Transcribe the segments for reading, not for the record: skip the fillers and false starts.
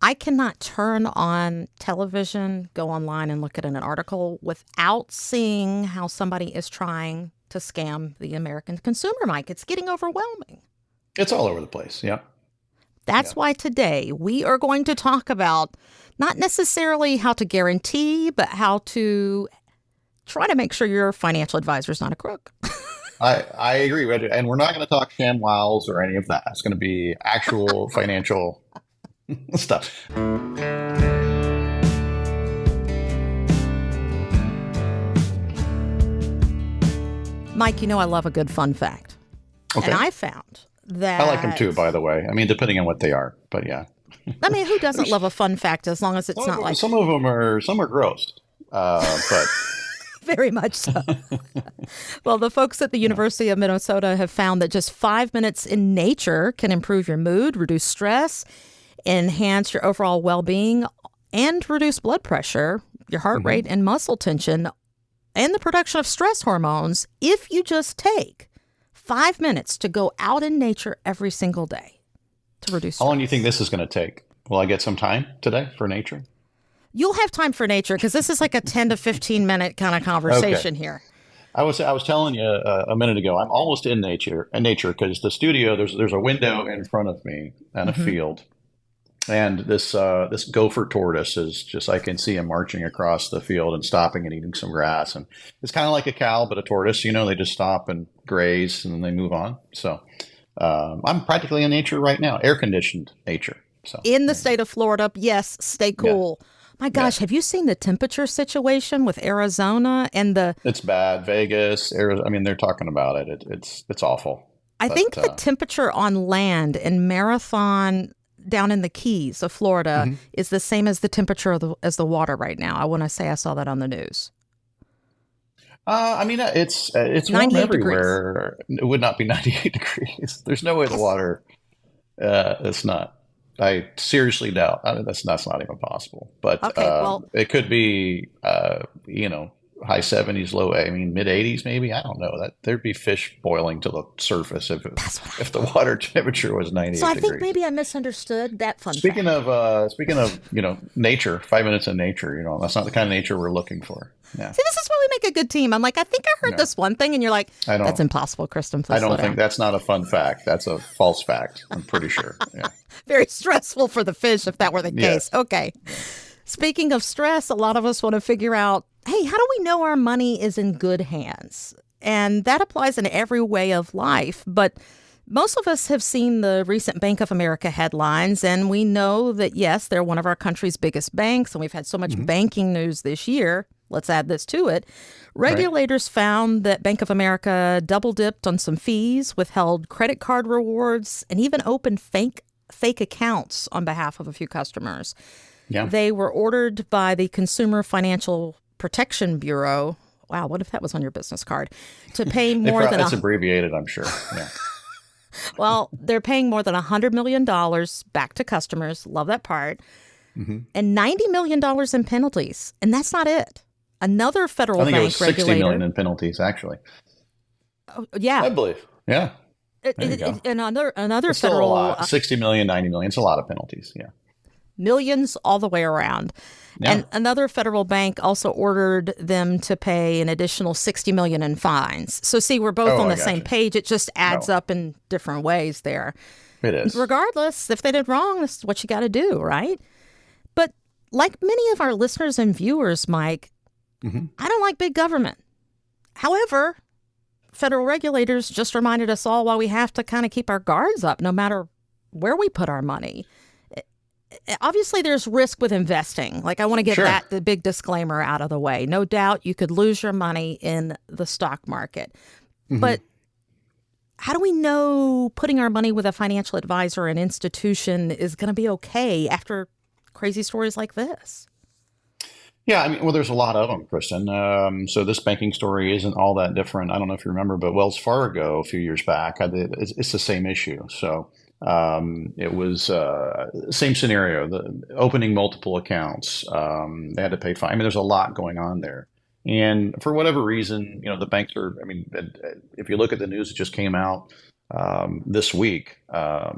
I cannot turn on television, go online and look at an article without seeing how somebody is trying to scam the American consumer, Mike. It's getting overwhelming. It's all over the place. Yeah. Yeah. That's why today we are going to talk about not necessarily how to guarantee, but how to try to make sure your financial advisor is not a crook. I agree with you. And we're not going to talk ShamWows or any of that. It's going to be actual financial stuff. Mike, you know I love a good fun fact. Okay. And I found that... I like them too, by the way. I mean, depending on what they are, but yeah. I mean, who doesn't love a fun fact as long as it's not like... Some of them are gross, but... Very much so. Well, the folks at the University of Minnesota have found that just 5 minutes in nature can improve your mood, reduce stress, enhance your overall well-being, and reduce blood pressure, your heart rate, and muscle tension, and the production of stress hormones if you just take 5 minutes to go out in nature every single day to reduce stress. How long do you think this is going to take? Will I get some time today for nature? You'll have time for nature because this is like a 10 to 15 minute kind of conversation here. I was telling you a minute ago, I'm almost in nature because the studio, there's a window in front of me and a field. And this gopher tortoise is just, I can see him marching across the field and stopping and eating some grass. And it's kind of like a cow, but a tortoise, they just stop and graze and then they move on. So I'm practically in nature right now, air conditioned nature. So in the state of Florida, yes, stay cool. Yeah. My gosh, have you seen the temperature situation with Arizona and the... It's bad. Vegas, Arizona, I mean, they're talking about it. It's awful. I think the temperature on land in Marathon down in the Keys of Florida is the same as the temperature as the water right now. I want to say I saw that on the news. I mean, it's warm everywhere. Degrees. It would not be 98 degrees. There's no way the water, it's not. I seriously doubt. That's not even possible. But it could be, high 70s, mid 80s, maybe. I don't know. That there'd be fish boiling to the surface if the water temperature was 98 So I degrees. think maybe I misunderstood that fun Speaking fact. of nature, 5 minutes in nature. That's not the kind of nature we're looking for. Yeah. See, this is why we make a good team. I'm like, I think I heard this one thing, and you're like, that's impossible, Kristen. Please I don't think down. That's not a fun fact. That's a false fact. I'm pretty sure. Yeah. Very stressful for the fish if that were the case. Okay. Speaking of stress, a lot of us want to figure out, hey, how do we know our money is in good hands? And that applies in every way of life. But most of us have seen the recent Bank of America headlines, and we know that, yes, they're one of our country's biggest banks, and we've had so much banking news this year. Let's add this to it. Regulators found that Bank of America double-dipped on some fees, withheld credit card rewards, and even opened fake accounts on behalf of a few customers. Yeah. They were ordered by the Consumer Financial Protection Bureau. Wow, what if that was on your business card? To pay more than... It's abbreviated, I'm sure. Yeah. Well, they're paying more than $100 million back to customers. Love that part. And $90 million in penalties. And that's not it. Another federal bank regulator... I think it was $60 million in penalties, actually. Oh, yeah. I believe. Yeah. Another it's federal... Still a lot. 60 million, 90 million. It's a lot of penalties. Yeah. Millions all the way around. Yeah. And another federal bank also ordered them to pay an additional $60 million in fines. So see, we're both on the same page. It just adds up in different ways there. It is. Regardless, if they did wrong, this is what you got to do, right? But like many of our listeners and viewers, Mike, I don't like big government. However, federal regulators just reminded us all why we have to kind of keep our guards up no matter where we put our money. Obviously, there's risk with investing. Like, I want to get the big disclaimer out of the way. No doubt you could lose your money in the stock market. But how do we know putting our money with a financial advisor or an institution is going to be okay after crazy stories like this? Yeah, I mean, well, there's a lot of them, Kristen. So this banking story isn't all that different. I don't know if you remember, but Wells Fargo a few years back, it's the same issue. So it was same scenario, opening multiple accounts. They had to pay fine. I mean, there's a lot going on there. And for whatever reason, the banks are, I mean, if you look at the news that just came out, this week, as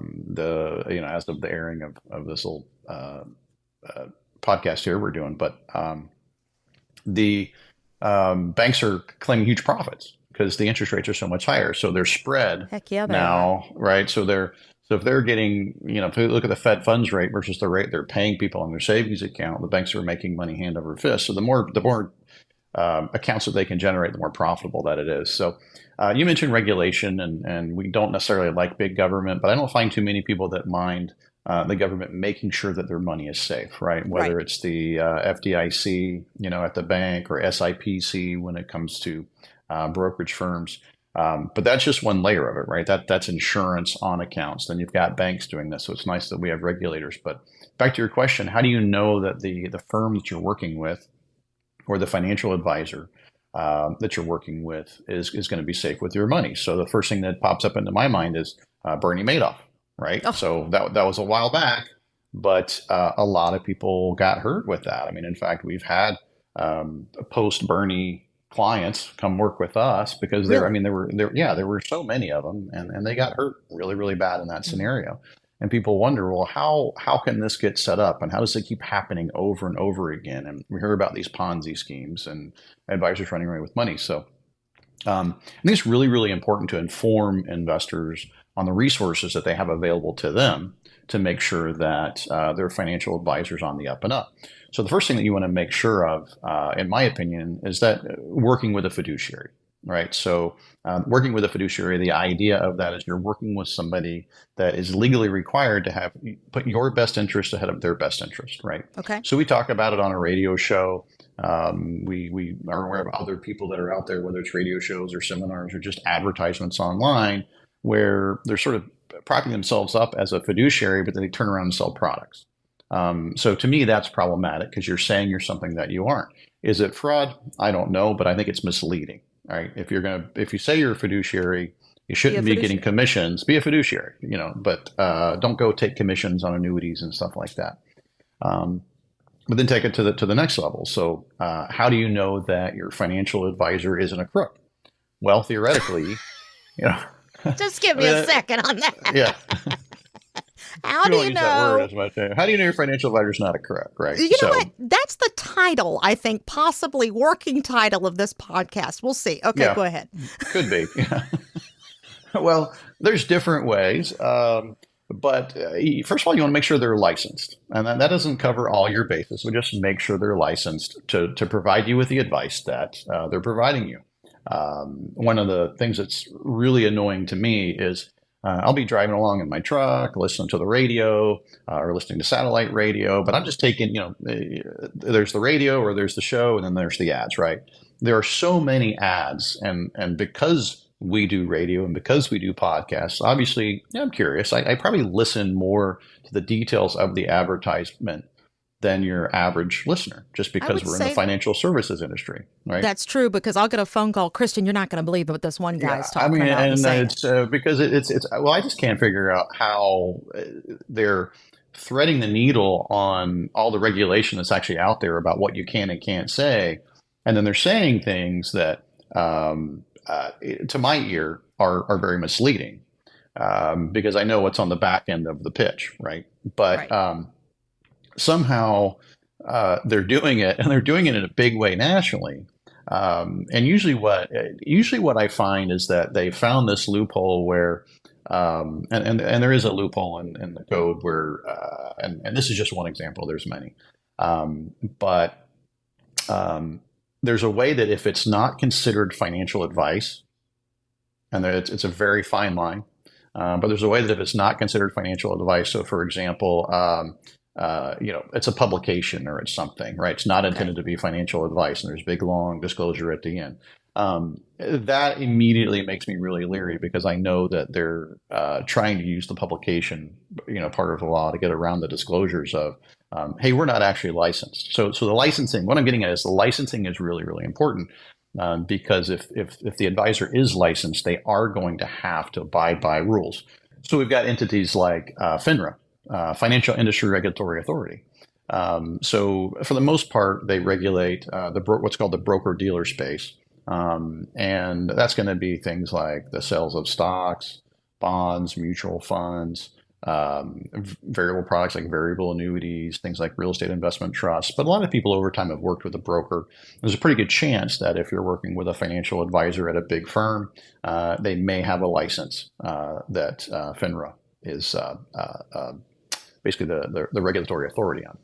of the airing of this little podcast here we're doing, but the banks are claiming huge profits because the interest rates are so much higher. So they're spread Heck yeah, they now, right? So if they're getting, if you look at the Fed funds rate versus the rate they're paying people on their savings account, the banks are making money hand over fist. So the more accounts that they can generate, the more profitable that it is. So you mentioned regulation, and we don't necessarily like big government, but I don't find too many people that mind the government making sure that their money is safe, right? Whether it's the FDIC, at the bank, or SIPC when it comes to brokerage firms. But that's just one layer of it, right? That's insurance on accounts. Then you've got banks doing this. So it's nice that we have regulators. But back to your question, how do you know that the firm that you're working with or the financial advisor that you're working with is going to be safe with your money? So the first thing that pops up into my mind is Bernie Madoff, right? Oh. So that was a while back, but a lot of people got hurt with that. I mean, in fact, we've had post-Bernie clients come work with us because there were so many of them, and they got hurt really, really bad in that scenario. And people wonder, well, how can this get set up, and how does it keep happening over and over again? And we hear about these Ponzi schemes and advisors running away with money. So I think it's really, really important to inform investors on the resources that they have available to them to make sure that their financial advisors on the up and up. So the first thing that you want to make sure of, in my opinion, is that working with a fiduciary, right? So working with a fiduciary, the idea of that is you're working with somebody that is legally required to put your best interest ahead of their best interest, right? Okay. So we talk about it on a radio show. We are aware of other people that are out there, whether it's radio shows or seminars or just advertisements online, where they're sort of propping themselves up as a fiduciary, but then they turn around and sell products. So to me, that's problematic because you're saying you're something that you aren't. Is it fraud? I don't know, but I think it's misleading. Right? If you say you're a fiduciary, you shouldn't be getting commissions. Be a fiduciary, but don't go take commissions on annuities and stuff like that. But then take it to the next level. So how do you know that your financial advisor isn't a crook? Well, theoretically, Just give me a second on that. Yeah. How do you know? That word as much. How do you know your financial advisor is not a crook, right? You know what? That's the title, I think, possibly working title of this podcast. We'll see. Okay, Go ahead. Could be. Yeah. Well, there's different ways. But first of all, you want to make sure they're licensed. And that doesn't cover all your bases. So just make sure they're licensed to provide you with the advice that they're providing you. One of the things that's really annoying to me is I'll be driving along in my truck, listening to the radio or listening to satellite radio, but I'm just taking, there's the radio or there's the show and then there's the ads, right? There are so many ads, and because we do radio and because we do podcasts, obviously, I'm curious. I probably listen more to the details of the advertisement than your average listener, just because we're in the financial services industry, right? That's true, because I'll get a phone call, Christian, you're not going to believe what this one guy's talking about. And it's because I just can't figure out how they're threading the needle on all the regulation that's actually out there about what you can and can't say. And then they're saying things that, to my ear, are very misleading, because I know what's on the back end of the pitch, right? But somehow they're doing it, and they're doing it in a big way nationally. And usually what I find is that they found this loophole where, and there is a loophole in the code where, and this is just one example, there's many, but there's a way that if it's not considered financial advice, and it's a very fine line, but there's a way that if it's not considered financial advice, so for example, it's a publication or it's something, right? It's not intended to be financial advice, and there's big, long disclosure at the end. That immediately makes me really leery, because I know that they're trying to use the publication, part of the law to get around the disclosures of, hey, we're not actually licensed. So the licensing, what I'm getting at is the licensing is really, really important, because if the advisor is licensed, they are going to have to abide by rules. So we've got entities like FINRA, Financial Industry Regulatory Authority. So for the most part, they regulate what's called the broker-dealer space. And that's going to be things like the sales of stocks, bonds, mutual funds, variable products like variable annuities, things like real estate investment trusts. But a lot of people over time have worked with a broker. There's a pretty good chance that if you're working with a financial advisor at a big firm, they may have a license that FINRA is basically the regulatory authority on.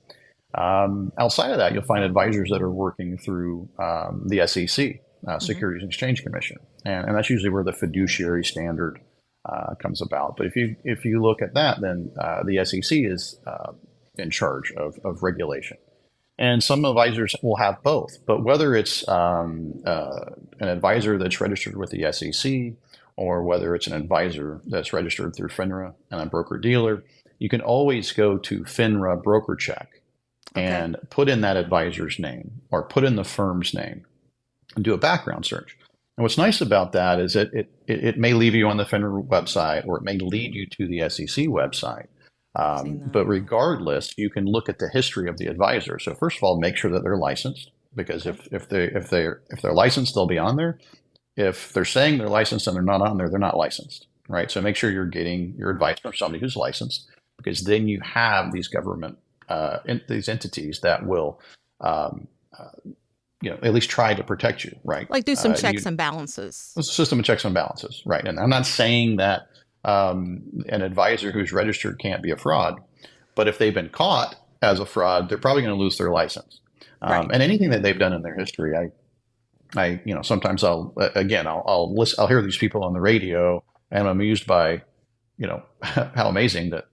Outside of that, you'll find advisors that are working through the SEC, Securities and Exchange Commission, and that's usually where the fiduciary standard comes about. But if you look at that, then the SEC is in charge of regulation. And some advisors will have both. But whether it's an advisor that's registered with the SEC or whether it's an advisor that's registered through FINRA and a broker-dealer, you can always go to FINRA Broker Check and put in that advisor's name or put in the firm's name and do a background search. And what's nice about that is that it may leave you on the FINRA website or it may lead you to the SEC website. But regardless, you can look at the history of the advisor. So first of all, make sure that they're licensed, because if they're licensed, they'll be on there. If they're saying they're licensed and they're not on there, they're not licensed, right? So make sure you're getting your advice from somebody who's licensed, because then you have these government these entities that will at least try to protect you, right? Like do some checks and balances. It's a system of checks and balances, right? And I'm not saying that an advisor who's registered can't be a fraud, but if they've been caught as a fraud, they're probably going to lose their license. Right. And anything that they've done in their history, I sometimes I'll hear these people on the radio, and I'm amused by, how amazing that,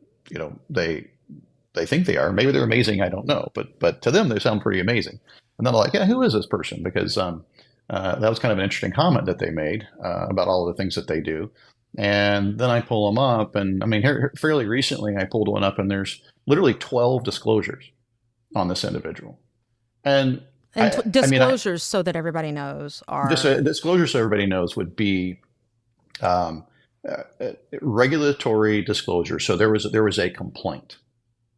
they think they are. Maybe they're amazing, I don't know, but to them they sound pretty amazing. And then I'm like, yeah, who is this person? Because that was kind of an interesting comment that they made about all of the things that they do. And then I pull them up, and I mean, here, fairly recently, I pulled one up, and there's literally 12 disclosures on this individual. And disclosures, so that everybody knows, are disclosures, so everybody knows, would be regulatory disclosure. So there was a complaint,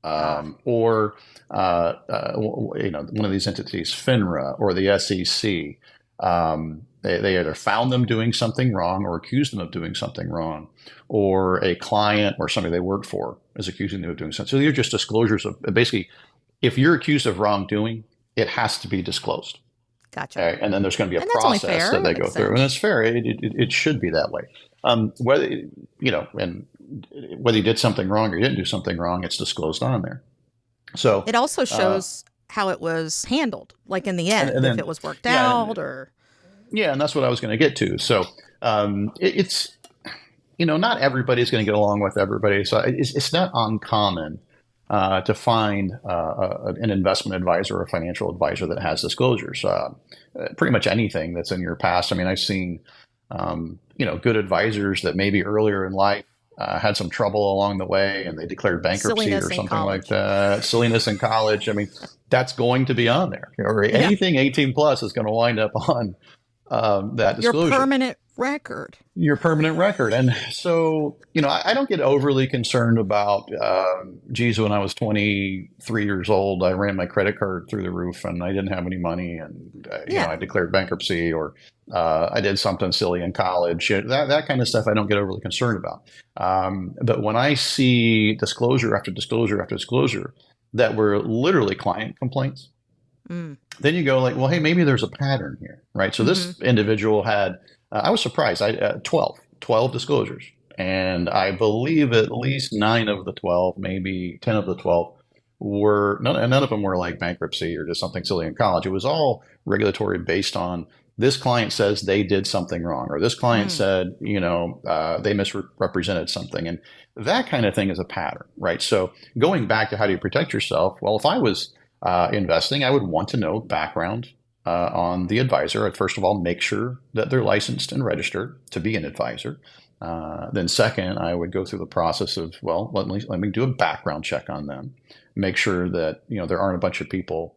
or one of these entities, FINRA or the SEC. They either found them doing something wrong or accused them of doing something wrong, or a client or somebody they worked for is accusing them of doing something. So these are just disclosures of, basically, if you're accused of wrongdoing, it has to be disclosed. Gotcha. Okay? And then there's going to be a process that they go through, and it's fair. It should be that way. Whether you did something wrong or you didn't do something wrong, it's disclosed on there. So it also shows how it was handled, like in the end, and then, if it was worked out or. Yeah, and that's what I was going to get to. So it's, not everybody's going to get along with everybody. So it's not uncommon to find an investment advisor or a financial advisor that has disclosures. Pretty much anything that's in your past. I mean, I've seen, good advisors that maybe earlier in life had some trouble along the way, and they declared bankruptcy or something like that. Silliness in college. I mean, that's going to be on there. Or anything 18 plus is going to wind up on that disclosure. Your permanent record. And so, I don't get overly concerned about, when I was 23 years old, I ran my credit card through the roof and I didn't have any money, and, I declared bankruptcy, or I did something silly in college. That kind of stuff I don't get overly concerned about. But when I see disclosure after disclosure after disclosure that were literally client complaints, then you go like, well, hey, maybe there's a pattern here, right? So this individual had, I was surprised, 12 disclosures. And I believe at least 9 of the 12, maybe 10 of the 12 were, none of them were like bankruptcy or just something silly in college. It was all regulatory based on, this client says they did something wrong, or this client said, they misrepresented something. And that kind of thing is a pattern, right? So going back to how do you protect yourself? Well, if I was investing, I would want to know background on the advisor. I'd first of all make sure that they're licensed and registered to be an advisor. Then second, I would go through the process of, let me do a background check on them, make sure that there aren't a bunch of people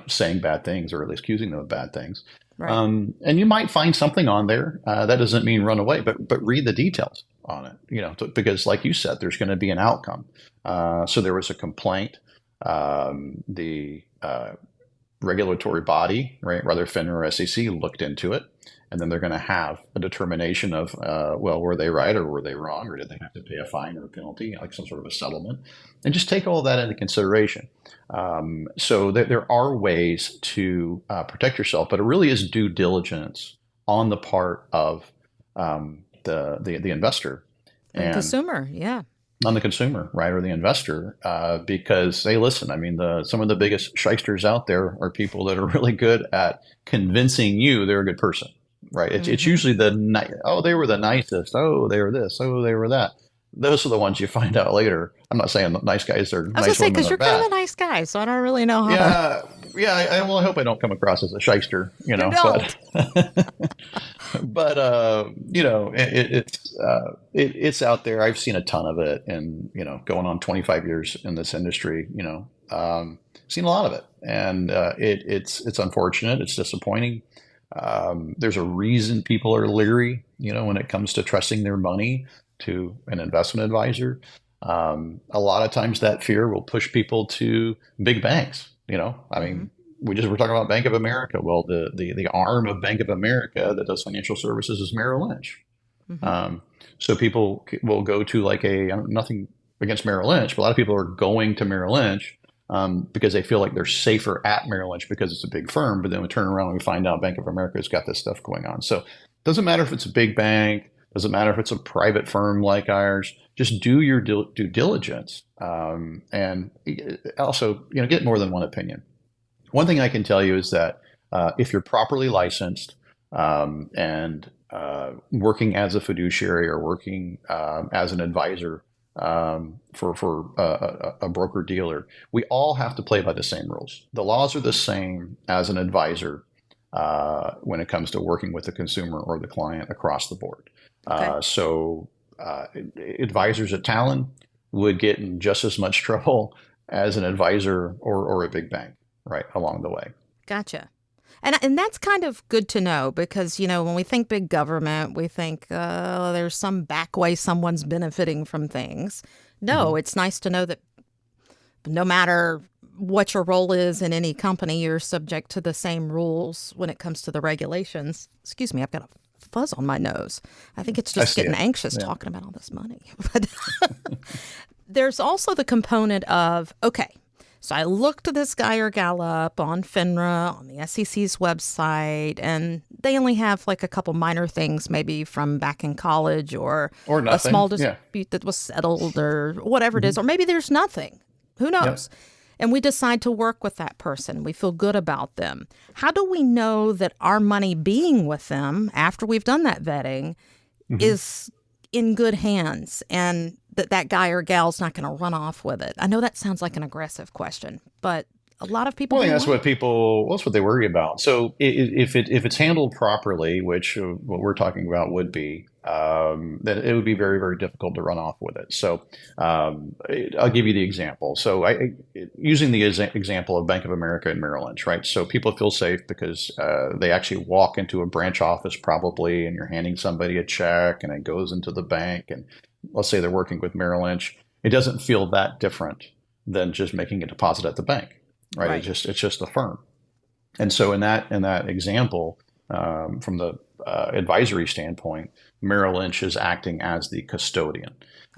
saying bad things, or at least accusing them of bad things. Right. And you might find something on there. That doesn't mean run away, but read the details on it. Because like you said, there's going to be an outcome. So there was a complaint. The regulatory body, right, rather FINRA or SEC, looked into it, and then they're going to have a determination of, well, were they right or were they wrong, or did they have to pay a fine or a penalty, like some sort of a settlement, and just take all that into consideration. So there are ways to protect yourself, but it really is due diligence on the part of the investor and consumer, yeah. On the consumer, right, or the investor, because hey, listen, I mean, some of the biggest shysters out there are people that are really good at convincing you they're a good person, right? It's usually oh, they were the nicest, oh, they were this, oh, they were that. Those are the ones you find out later. I'm not saying nice guys are nice. I was going to say, because you're kind of a nice guy, so I don't really know how. Yeah. Well, I hope I don't come across as a shyster, you know. But it's out there. I've seen a ton of it, and going on 25 years in this industry, seen a lot of it, and it's unfortunate. It's disappointing. There's a reason people are leery, when it comes to trusting their money to an investment advisor. A lot of times that fear will push people to big banks. I mean, we're talking about Bank of America. Well, the arm of Bank of America that does financial services is Merrill Lynch. So people will go to nothing against Merrill Lynch, but a lot of people are going to Merrill Lynch because they feel like they're safer at Merrill Lynch because it's a big firm. But then we turn around and we find out Bank of America has got this stuff going on. So it doesn't matter if it's a big bank. Doesn't matter if it's a private firm like ours. Just do your due diligence, and also get more than one opinion. One thing I can tell you is that if you're properly licensed and working as a fiduciary or working as an advisor for a broker dealer, we all have to play by the same rules. The laws are the same as an advisor when it comes to working with the consumer or the client across the board. Okay. So advisors at Talon would get in just as much trouble as an advisor or a big bank, right, along the way. Gotcha. And that's kind of good to know because, when we think big government, we think there's some back way someone's benefiting from things. No, It's nice to know that no matter what your role is in any company, you're subject to the same rules when it comes to the regulations. Excuse me, I've got a fuzz on my nose. I think it's just getting anxious talking about all this money. But there's also the component of, okay, so I looked at this guy or gal up on FINRA, on the SEC's website, and they only have like a couple minor things maybe from back in college or a small dispute that was settled or whatever it is, or maybe there's nothing. Who knows? Yep. And we decide to work with that person. We feel good about them. How do we know that our money being with them after we've done that vetting is in good hands and that guy or gal's not going to run off with it? I know that sounds like an aggressive question, but a lot of people. Well, that's what they worry about. So if it's handled properly, which what we're talking about would be, then it would be very, very difficult to run off with it. So I'll give you the example. So using the example of Bank of America and Merrill Lynch, right? So people feel safe because they actually walk into a branch office probably, and you're handing somebody a check, and it goes into the bank, and let's say they're working with Merrill Lynch. It doesn't feel that different than just making a deposit at the bank. Right. It's just a firm. And so in that example, from the advisory standpoint, Merrill Lynch is acting as the custodian.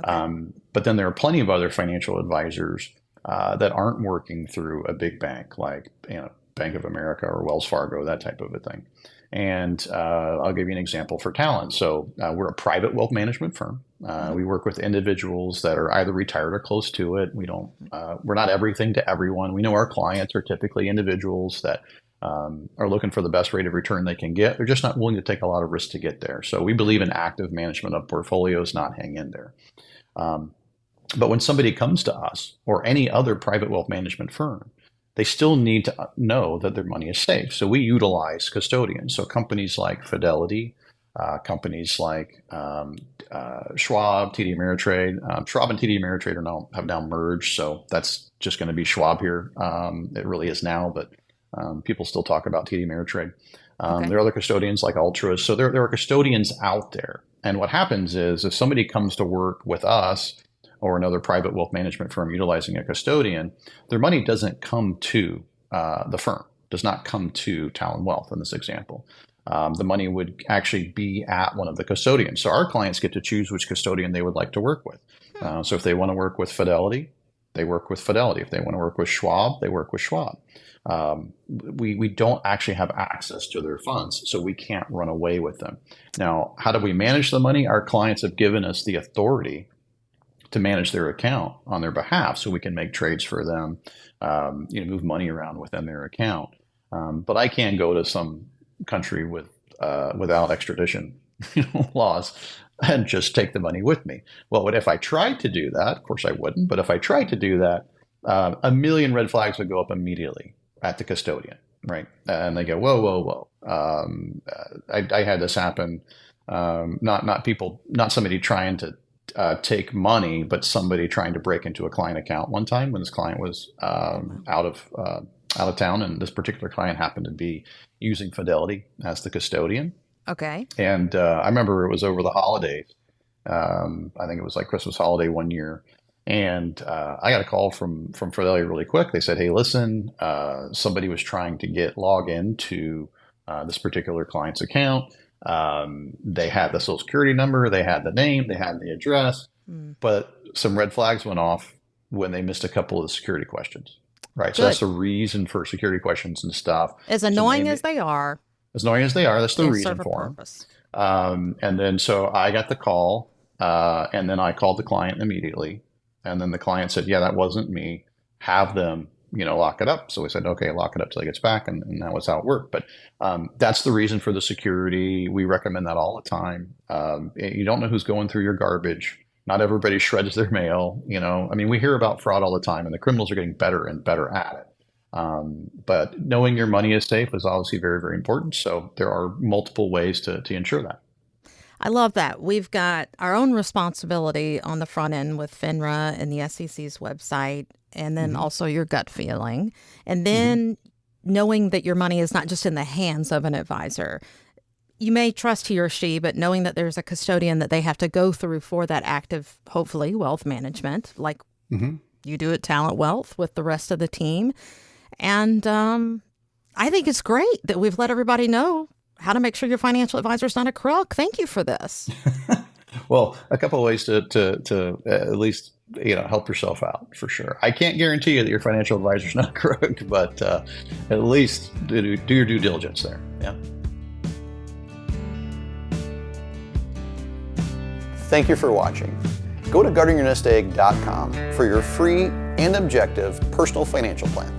Okay. But then there are plenty of other financial advisors that aren't working through a big bank like Bank of America or Wells Fargo, that type of a thing. And I'll give you an example for Talon. So we're a private wealth management firm. We work with individuals that are either retired or close to it. We're not everything to everyone. We know our clients are typically individuals that are looking for the best rate of return they can get. They're just not willing to take a lot of risk to get there. So we believe in active management of portfolios, not hang in there. But when somebody comes to us or any other private wealth management firm, they still need to know that their money is safe. So we utilize custodians. So companies like Fidelity, companies like Schwab, TD Ameritrade. Schwab and TD Ameritrade have now merged, so that's just going to be Schwab here. It really is now, but people still talk about TD Ameritrade. Okay. There are other custodians like Ultras. So there are custodians out there. And what happens is if somebody comes to work with us or another private wealth management firm utilizing a custodian, their money doesn't come to the firm, does not come to Talon Wealth in this example. the money would actually be at one of the custodians. So our clients get to choose which custodian they would like to work with. So if they want to work with Fidelity, they work with Fidelity. If they want to work with Schwab, they work with Schwab. We don't actually have access to their funds, so we can't run away with them. Now, how do we manage the money? Our clients have given us the authority to manage their account on their behalf, so we can make trades for them, move money around within their account. But I can't go to some country without extradition laws and just take the money with me. Well, if I tried to do that, of course I wouldn't, but if I tried to do that, a million red flags would go up immediately at the custodian, right? And they go, whoa, whoa, whoa. I had this happen, not somebody trying to take money, but somebody trying to break into a client account one time when this client was out of town, and this particular client happened to be using Fidelity as the custodian. Okay. And I remember it was over the holidays. I think it was like Christmas holiday one year. And I got a call from Fidelity really quick. They said, hey, listen, somebody was trying to log into this particular client's account. They had the social security number, they had the name, they had the address, but some red flags went off when they missed a couple of the security questions. Right. Good. So that's the reason for security questions and stuff. As annoying as they are. As annoying as they are, that's the reason for them. And then so I got the call, and then I called the client immediately. And then the client said, yeah, that wasn't me. Have them, lock it up. So we said, okay, lock it up till he gets back. And that was how it worked. But that's the reason for the security. We recommend that all the time. You don't know who's going through your garbage. Not everybody shreds their mail. We hear about fraud all the time, and the criminals are getting better and better at it. But knowing your money is safe is obviously very, very important. So there are multiple ways to ensure that. I love that. We've got our own responsibility on the front end with FINRA and the SEC's website, and then also your gut feeling. And then knowing that your money is not just in the hands of an advisor. You may trust he or she, but knowing that there's a custodian that they have to go through for that active, hopefully, wealth management, like you do at Talent Wealth with the rest of the team. And I think it's great that we've let everybody know how to make sure your financial advisor is not a crook. Thank you for this. Well, a couple of ways to at least help yourself out, for sure. I can't guarantee you that your financial advisor is not a crook, but at least do your due diligence there. Yeah. Thank you for watching. Go to guardingyournestegg.com for your free and objective personal financial plan.